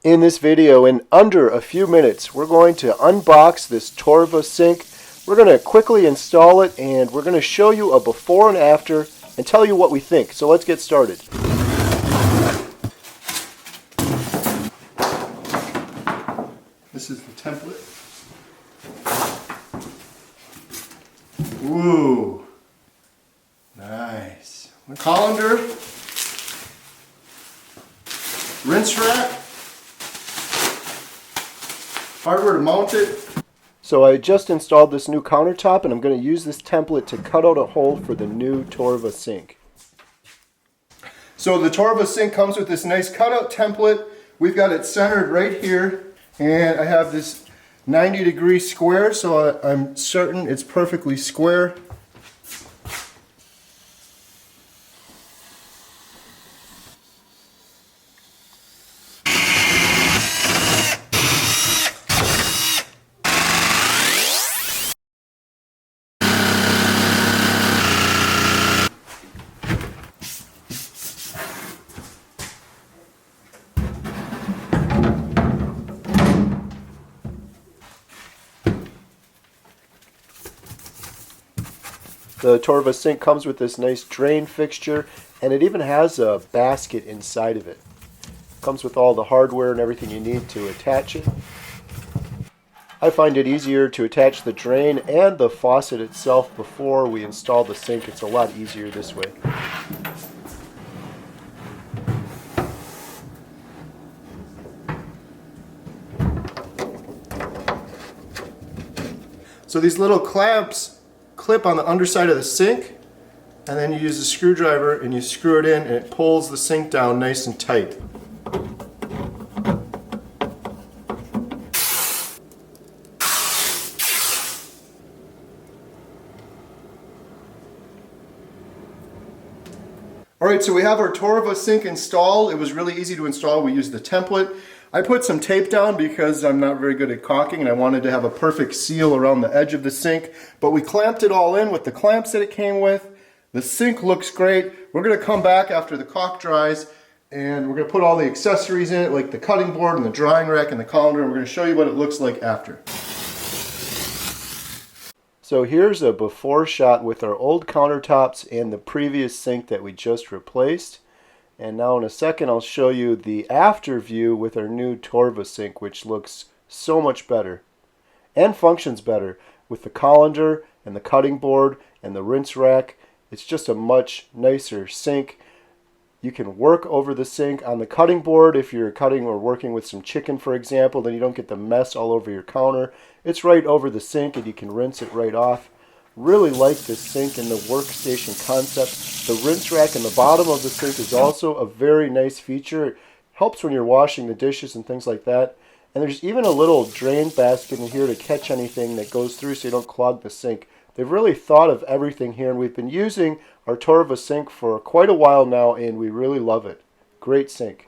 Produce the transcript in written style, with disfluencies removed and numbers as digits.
In this video, in under a few minutes, we're going to unbox this Torva sink. We're going to quickly install it, and we're going to show you a before and after and tell you what we think. So let's get started. This is the template. Ooh, nice. Colander, rinse rack, hardware to mount it. So I just installed this new countertop, and I'm going to use this template to cut out a hole for the new Torva sink. So the Torva sink comes with this nice cutout template. We've got it centered right here, and I have this 90-degree square, so I'm certain it's perfectly square. The Torva sink comes with this nice drain fixture, and it even has a basket inside of it. Comes with all the hardware and everything you need to attach it. I find it easier to attach the drain and the faucet itself before we install the sink. It's a lot easier this way. So these little clamps clip on the underside of the sink, and then you use a screwdriver and you screw it in, and it pulls the sink down nice and tight. Alright, so we have our Torva sink installed. It was really easy to install. We used the template. I put some tape down because I'm not very good at caulking, and I wanted to have a perfect seal around the edge of the sink, but we clamped it all in with the clamps that it came with. The sink looks great. We're going to come back after the caulk dries, and we're going to put all the accessories in it, like the cutting board and the drying rack and the colander, and we're going to show you what it looks like after. So here's a before shot with our old countertops and the previous sink that we just replaced. And now in a second I'll show you the after view with our new Torva sink, which looks so much better and functions better with the colander and the cutting board and the rinse rack. It's just a much nicer sink. You can work over the sink on the cutting board if you're cutting or working with some chicken, for example, then you don't get the mess all over your counter. It's right over the sink and you can rinse it right off. Really like this sink and the workstation concept. The rinse rack in the bottom of the sink is also a very nice feature. It helps when you're washing the dishes and things like that. And there's even a little drain basket in here to catch anything that goes through so you don't clog the sink. They've really thought of everything here, and we've been using our Torva sink for quite a while now, and we really love it. Great sink.